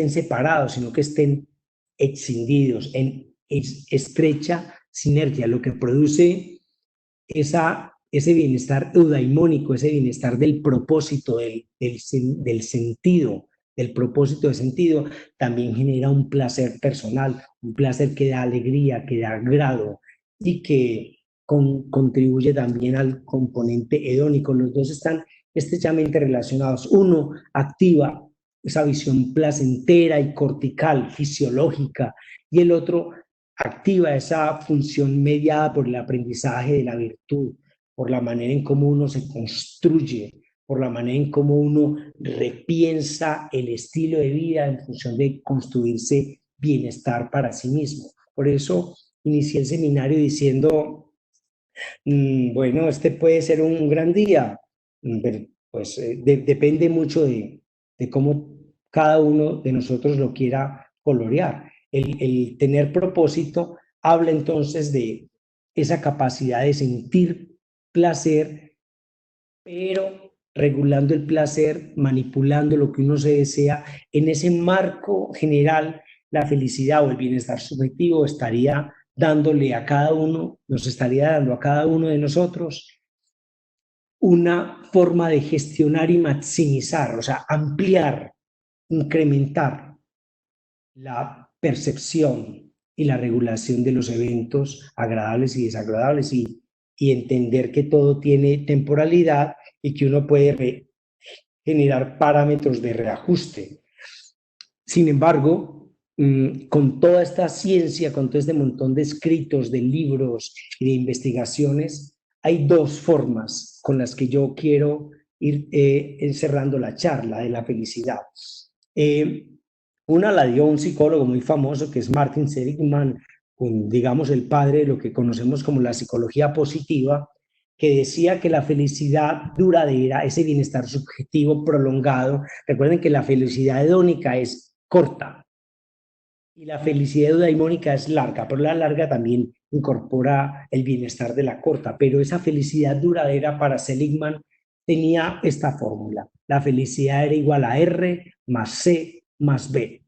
separados, sino que estén escindidos en estrecha sinergia, lo que produce ese bienestar eudaimónico, ese bienestar del propósito, del sentido, del propósito de sentido, también genera un placer personal, un placer que da alegría, que da agrado y que contribuye también al componente hedónico. Los dos están estrechamente relacionados. Uno activa esa visión placentera y cortical, fisiológica, y el otro activa esa función mediada por el aprendizaje de la virtud, por la manera en cómo uno se construye, por la manera en cómo uno repiensa el estilo de vida en función de construirse bienestar para sí mismo. Por eso inicié el seminario diciendo, bueno, este puede ser un gran día, pero pues depende mucho de cómo cada uno de nosotros lo quiera colorear. El tener propósito habla entonces de esa capacidad de sentir placer, pero regulando el placer, manipulando lo que uno se desea. En ese marco general, la felicidad o el bienestar subjetivo estaría dándole a cada uno, nos estaría dando a cada uno de nosotros una forma de gestionar y maximizar, o sea, ampliar, incrementar la percepción y la regulación de los eventos agradables y desagradables y entender que todo tiene temporalidad y que uno puede generar parámetros de reajuste. Sin embargo, con toda esta ciencia, con todo este montón de escritos, de libros y de investigaciones, hay dos formas con las que yo quiero ir encerrando la charla de la felicidad. Una la dio un psicólogo muy famoso que es Martin Seligman, digamos el padre de lo que conocemos como la psicología positiva, que decía que la felicidad duradera, ese bienestar subjetivo prolongado, recuerden que la felicidad hedónica es corta y la felicidad eudaimónica es larga, pero la larga también incorpora el bienestar de la corta, pero esa felicidad duradera para Seligman tenía esta fórmula. La felicidad era igual a R más C más B.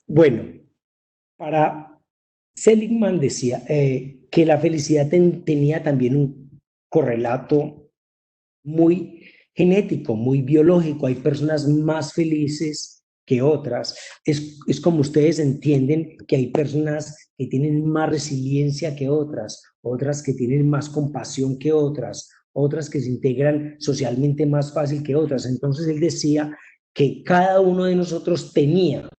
Bueno, para Seligman decía que la felicidad tenía también un correlato muy genético, muy biológico. Hay personas más felices que otras. Es como ustedes entienden que hay personas que tienen más resiliencia que otras que tienen más compasión que otras que se integran socialmente más fácil que otras. Entonces él decía que cada uno de nosotros tenía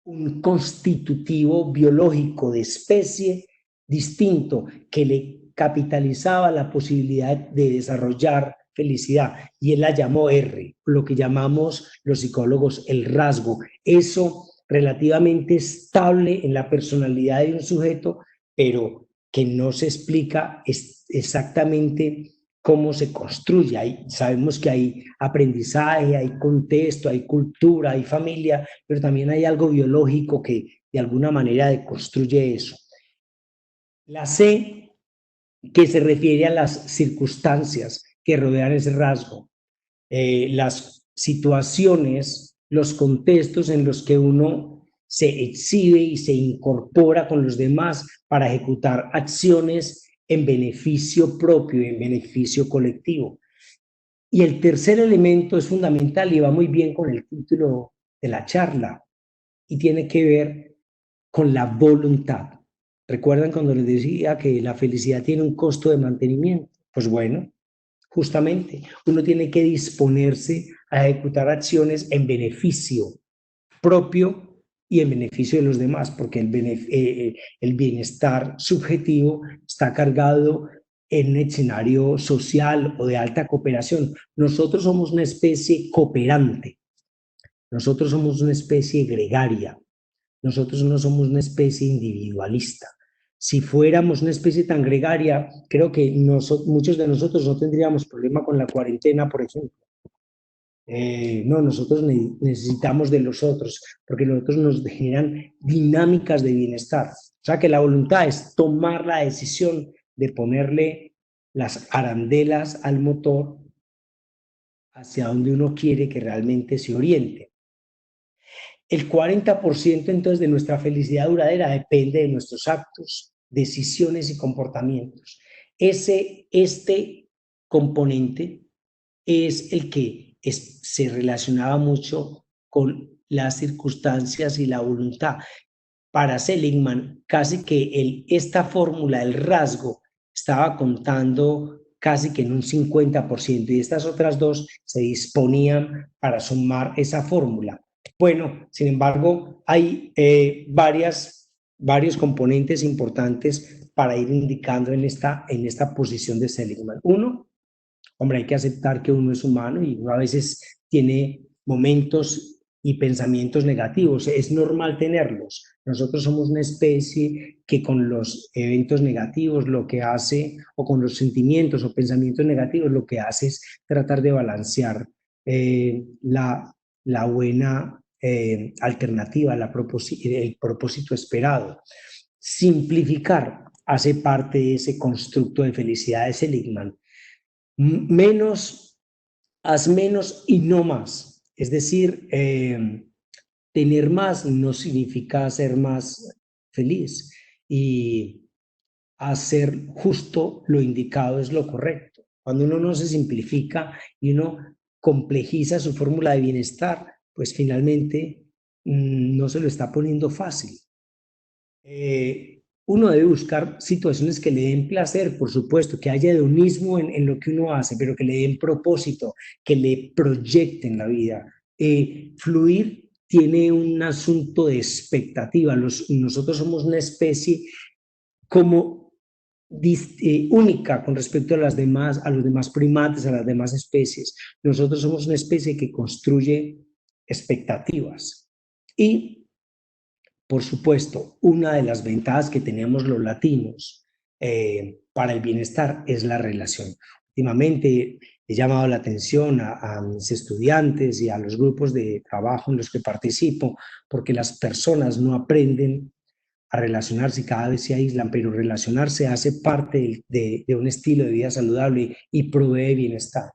un constitutivo biológico de especie distinto que le capitalizaba la posibilidad de desarrollar felicidad y él la llamó R, lo que llamamos los psicólogos el rasgo. Eso relativamente estable en la personalidad de un sujeto, pero que no se explica exactamente cómo se construye. Sabemos que hay aprendizaje, hay contexto, hay cultura, hay familia, pero también hay algo biológico que de alguna manera deconstruye eso. La C, que se refiere a las circunstancias que rodean ese rasgo, las situaciones, los contextos en los que uno se exhibe y se incorpora con los demás para ejecutar acciones en beneficio propio y en beneficio colectivo. Y el tercer elemento es fundamental y va muy bien con el título de la charla y tiene que ver con la voluntad. ¿Recuerdan cuando les decía que la felicidad tiene un costo de mantenimiento? Pues bueno, justamente uno tiene que disponerse a ejecutar acciones en beneficio propio y en beneficio de los demás, porque el bienestar subjetivo está cargado en un escenario social o de alta cooperación. Nosotros somos una especie cooperante, nosotros somos una especie gregaria, nosotros no somos una especie individualista. Si fuéramos una especie tan gregaria, creo que muchos de nosotros no tendríamos problema con la cuarentena, por ejemplo. No, nosotros necesitamos de los otros, porque los otros nos generan dinámicas de bienestar. O sea que la voluntad es tomar la decisión de ponerle las arandelas al motor hacia donde uno quiere que realmente se oriente. El 40% entonces de nuestra felicidad duradera depende de nuestros actos, decisiones y comportamientos. Este componente es el que se relacionaba mucho con las circunstancias y la voluntad. Para Seligman, casi que esta fórmula, el rasgo, estaba contando casi que en un 50% y estas otras dos se disponían para sumar esa fórmula. Bueno, sin embargo, hay varios componentes importantes para ir indicando en esta posición de Seligman. Uno, hombre, hay que aceptar que uno es humano y uno a veces tiene momentos y pensamientos negativos. Es normal tenerlos. Nosotros somos una especie que con los eventos negativos lo que hace, o con los sentimientos o pensamientos negativos, lo que hace es tratar de balancear la buena alternativa, el propósito esperado. Simplificar hace parte de ese constructo de felicidad de Seligman. Menos, haz menos y no más. Es decir, tener más no significa ser más feliz, y hacer justo lo indicado es lo correcto. Cuando uno no se simplifica y uno complejiza su fórmula de bienestar, pues finalmente no se lo está poniendo fácil. Uno debe buscar situaciones que le den placer, por supuesto, que haya hedonismo en lo que uno hace, pero que le den propósito, que le proyecten la vida. Fluir tiene un asunto de expectativa. Nosotros somos una especie como única con respecto a los demás primates, a las demás especies. Nosotros somos una especie que construye expectativas. Y por supuesto, una de las ventajas que tenemos los latinos para el bienestar es la relación. Últimamente he llamado la atención a mis estudiantes y a los grupos de trabajo en los que participo, porque las personas no aprenden a relacionarse y cada vez se aíslan, pero relacionarse hace parte de un estilo de vida saludable y provee bienestar.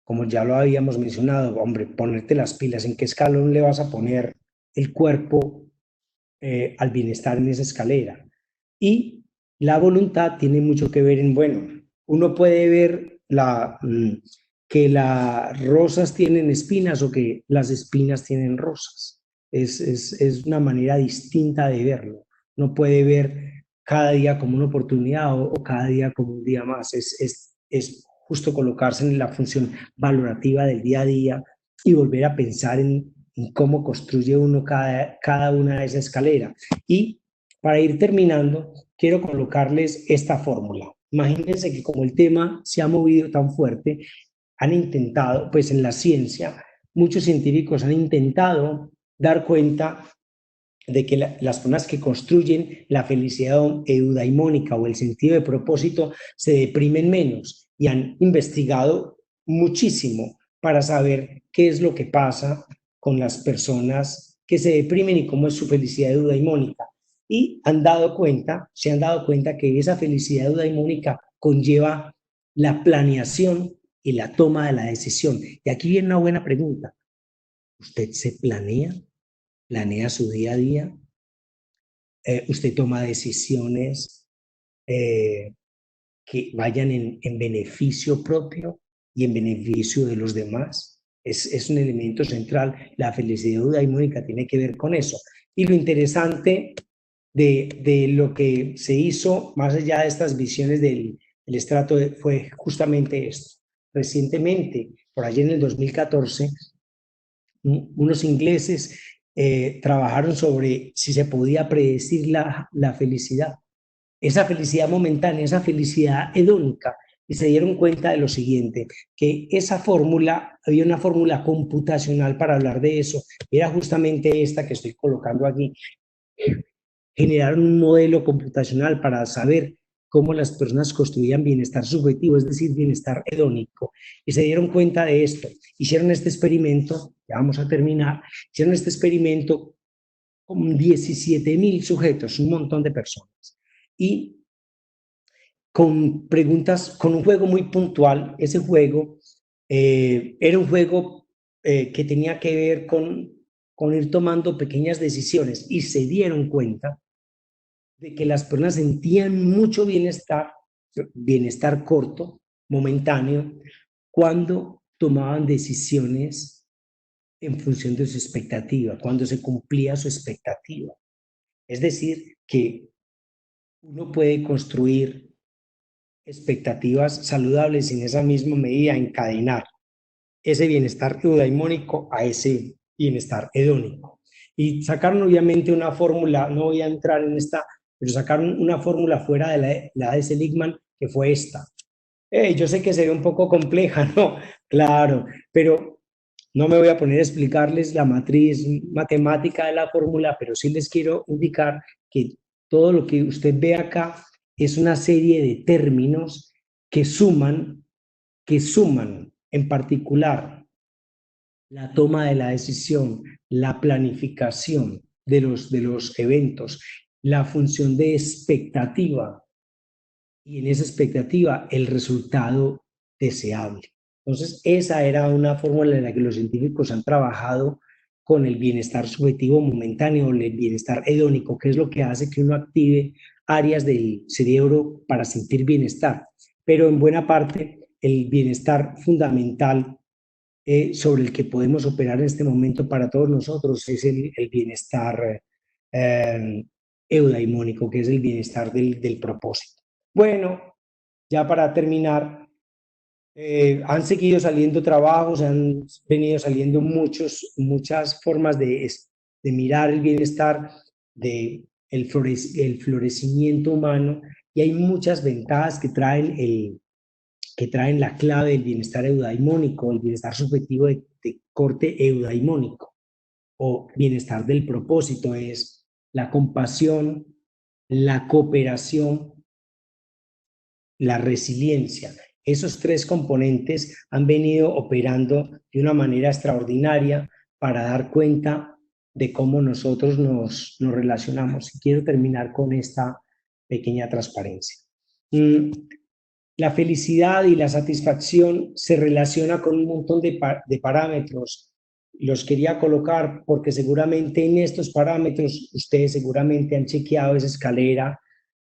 Como ya lo habíamos mencionado, hombre, ponerte las pilas, ¿en qué escalón le vas a poner el cuerpo al bienestar en esa escalera? Y la voluntad tiene mucho que ver en, bueno, uno puede ver que las rosas tienen espinas o que las espinas tienen rosas. Es una manera distinta de verlo. No puede ver cada día como una oportunidad o cada día como un día más. Es justo colocarse en la función valorativa del día a día y volver a pensar en cómo construye uno cada una de esas escaleras. Y para ir terminando, quiero colocarles esta fórmula. Imagínense que como el tema se ha movido tan fuerte, han intentado, pues en la ciencia, muchos científicos han intentado dar cuenta de que las personas que construyen la felicidad eudaimónica o el sentido de propósito se deprimen menos, y han investigado muchísimo para saber qué es lo que pasa con las personas que se deprimen y cómo es su felicidad eudaimónica. Y se han dado cuenta que esa felicidad eudaimónica conlleva la planeación y la toma de la decisión. Y aquí viene una buena pregunta. ¿Usted se planea? ¿Planea su día a día? ¿Usted toma decisiones que vayan en beneficio propio y en beneficio de los demás? Es un elemento central. La felicidad eudaimónica tiene que ver con eso. Y lo interesante de lo que se hizo, más allá de estas visiones del estrato, fue justamente esto. Recientemente, por allí en el 2014, unos ingleses trabajaron sobre si se podía predecir la felicidad, esa felicidad momentánea, esa felicidad hedónica, y se dieron cuenta de lo siguiente, que esa fórmula, había una fórmula computacional para hablar de eso, era justamente esta que estoy colocando aquí. Generaron un modelo computacional para saber cómo las personas construían bienestar subjetivo, es decir, bienestar hedónico. Y se dieron cuenta de esto. Hicieron este experimento, ya vamos a terminar, hicieron este experimento con 17.000 sujetos, un montón de personas. Y con preguntas, con un juego muy puntual. Ese juego era un juego que tenía que ver con ir tomando pequeñas decisiones y se dieron cuenta de que las personas sentían mucho bienestar, bienestar corto, momentáneo, cuando tomaban decisiones en función de su expectativa, cuando se cumplía su expectativa. Es decir, que uno puede construir expectativas saludables y en esa misma medida encadenar ese bienestar eudaimónico a ese bienestar hedónico. Y sacaron obviamente una fórmula, no voy a entrar en esta, pero sacaron una fórmula fuera de la de Seligman que fue esta. Yo sé que se ve un poco compleja, ¿no? Claro, pero no me voy a poner a explicarles la matriz matemática de la fórmula, pero sí les quiero indicar que todo lo que usted ve acá es una serie de términos que suman en particular la toma de la decisión, la planificación de los eventos, la función de expectativa y en esa expectativa el resultado deseable. Entonces, esa era una fórmula en la que los científicos han trabajado con el bienestar subjetivo momentáneo, el bienestar hedónico, que es lo que hace que uno active áreas del cerebro para sentir bienestar. Pero en buena parte, el bienestar fundamental sobre el que podemos operar en este momento para todos nosotros es el bienestar eudaimónico, que es el bienestar del propósito. Bueno, ya para terminar, han seguido saliendo trabajos, han venido saliendo muchas formas de mirar el bienestar, de el florecimiento humano, y hay muchas ventajas que traen la clave del bienestar eudaimónico, el bienestar subjetivo de corte eudaimónico, o bienestar del propósito, es la compasión, la cooperación, la resiliencia. Esos tres componentes han venido operando de una manera extraordinaria para dar cuenta de cómo nosotros nos relacionamos. Y quiero terminar con esta pequeña transparencia. La felicidad y la satisfacción se relaciona con un montón de parámetros. Los quería colocar porque seguramente en estos parámetros ustedes seguramente han chequeado esa escalera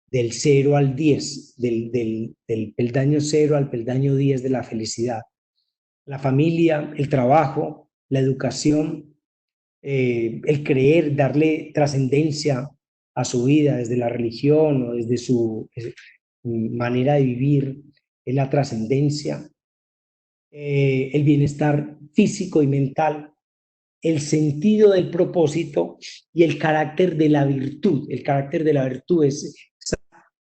del 0 al 10, del peldaño 0 al peldaño 10 de la felicidad. La familia, el trabajo, la educación, el creer, darle trascendencia a su vida desde la religión o desde su manera de vivir, es la trascendencia, el bienestar físico y mental, el sentido del propósito y el carácter de la virtud. El carácter de la virtud es esa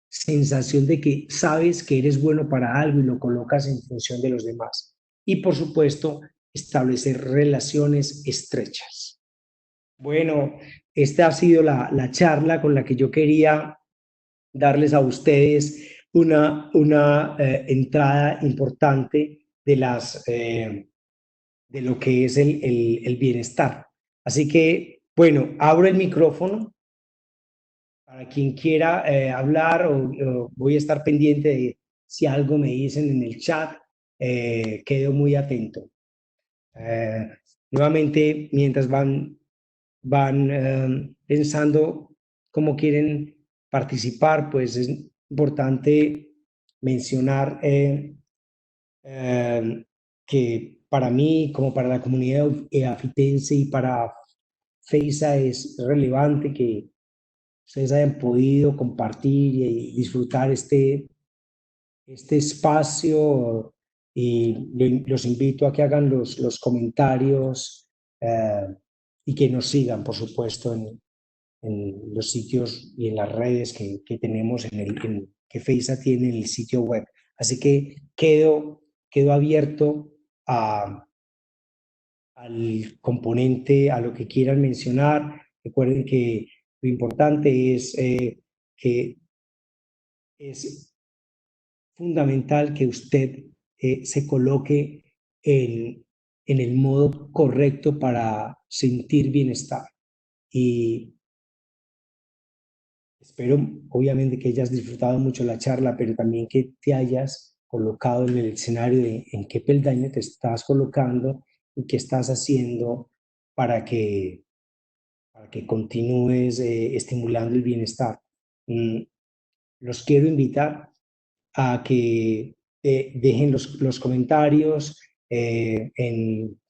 sensación de que sabes que eres bueno para algo y lo colocas en función de los demás. Y por supuesto, establecer relaciones estrechas. Bueno, esta ha sido la charla con la que yo quería darles a ustedes una entrada importante de lo que es el bienestar. Así que, bueno, abro el micrófono para quien quiera hablar o voy a estar pendiente de si algo me dicen en el chat, quedo muy atento. Nuevamente, mientras van pensando cómo quieren participar, pues es importante mencionar que para mí, como para la comunidad afitense y para FEISA, es relevante que ustedes hayan podido compartir y disfrutar este espacio y los invito a que hagan los comentarios y que nos sigan, por supuesto, en los sitios y en las redes que tenemos, que FEISA tiene en el sitio web. Así que quedo abierto al componente, a lo que quieran mencionar. Recuerden que lo importante es que es fundamental que usted se coloque en el modo correcto para sentir bienestar. Y espero, obviamente, que hayas disfrutado mucho la charla, pero también que te hayas colocado en el escenario de en qué peldaño te estás colocando y qué estás haciendo para que continúes estimulando el bienestar. Los quiero invitar a que dejen los comentarios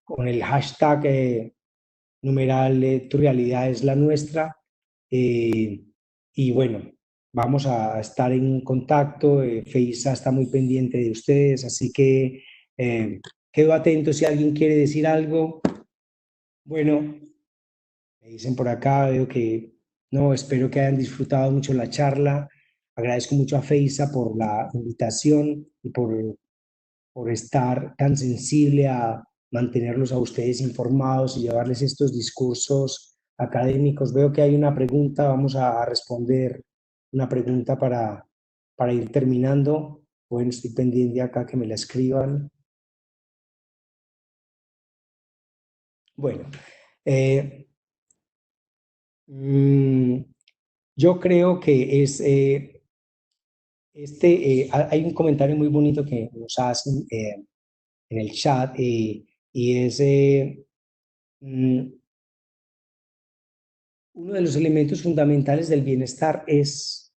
con el hashtag numeral tu realidad es la nuestra. Y bueno, vamos a estar en contacto. FEISA está muy pendiente de ustedes, así que quedo atento si alguien quiere decir algo. Bueno, me dicen por acá, veo que no, espero que hayan disfrutado mucho la charla. Agradezco mucho a FEISA por la invitación y por estar tan sensible a mantenerlos a ustedes informados y llevarles estos discursos académicos. Veo que hay una pregunta, vamos a responder una pregunta para ir terminando. Bueno, estoy pendiente acá que me la escriban. Bueno, eh, yo creo que es... hay un comentario muy bonito que nos hacen en el chat y es uno de los elementos fundamentales del bienestar es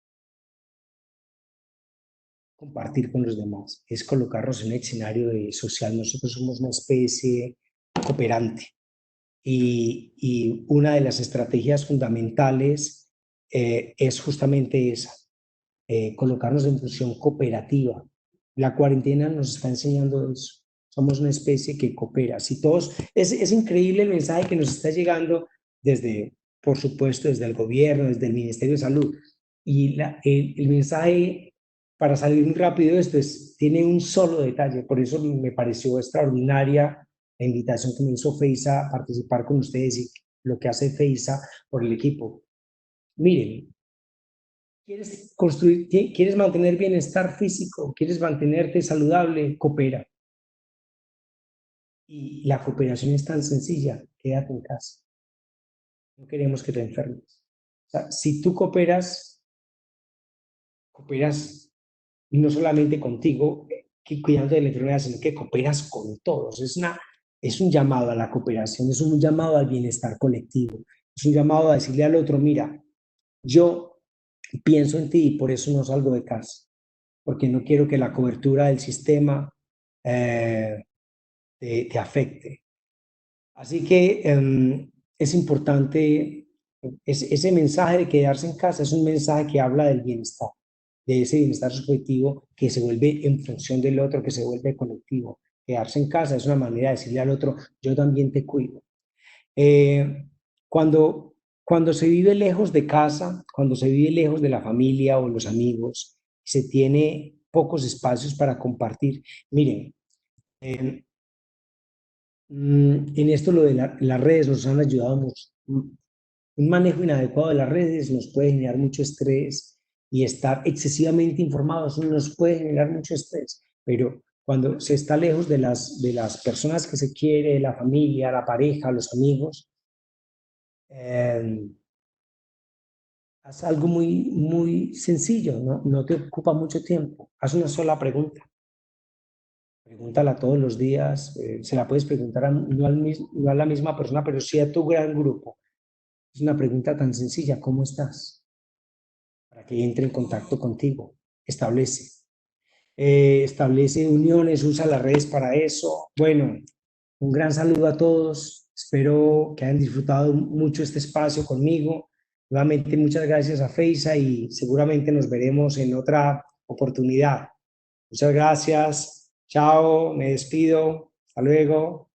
compartir con los demás, es colocarnos en un escenario social. Nosotros somos una especie cooperante y una de las estrategias fundamentales es justamente esa, colocarnos en función cooperativa. La cuarentena nos está enseñando eso. Somos una especie que coopera. Si todos, es increíble el mensaje que nos está llegando desde, por supuesto, desde el gobierno, desde el Ministerio de Salud. Y el mensaje, para salir muy rápido de esto, tiene un solo detalle. Por eso me pareció extraordinaria la invitación que me hizo FEISA a participar con ustedes y lo que hace FEISA por el equipo. Miren, ¿quieres construir, quieres mantener bienestar físico? ¿Quieres mantenerte saludable? Coopera. Y la cooperación es tan sencilla, quédate en casa. No queremos que te enfermes. O sea, si tú cooperas no solamente contigo, cuidando de la enfermedad, sino que cooperas con todos. Es un llamado a la cooperación, es un llamado al bienestar colectivo, es un llamado a decirle al otro, mira, yo pienso en ti y por eso no salgo de casa, porque no quiero que la cobertura del sistema te afecte. Así que es importante, ese mensaje de quedarse en casa es un mensaje que habla del bienestar, de ese bienestar subjetivo que se vuelve en función del otro, que se vuelve colectivo. Quedarse en casa es una manera de decirle al otro, yo también te cuido. Eh, cuando, cuando se vive lejos de casa, cuando se vive lejos de la familia o los amigos, se tiene pocos espacios para compartir. Miren, en esto lo de las redes nos han ayudado mucho. Un manejo inadecuado de las redes nos puede generar mucho estrés y estar excesivamente informados nos puede generar mucho estrés, pero cuando se está lejos de las personas que se quiere, la familia, la pareja, los amigos, eh, haz algo muy, muy sencillo, ¿no? No te ocupa mucho tiempo. Haz una sola pregunta. Pregúntala todos los días. Se la puedes preguntar no a la misma persona, pero sí a tu gran grupo. Es una pregunta tan sencilla, ¿cómo estás? Para que entre en contacto contigo. Establece uniones, usa las redes para eso. Bueno, un gran saludo a todos. Espero que hayan disfrutado mucho este espacio conmigo. Nuevamente, muchas gracias a FEISA y seguramente nos veremos en otra oportunidad. Muchas gracias. Chao, me despido. Hasta luego.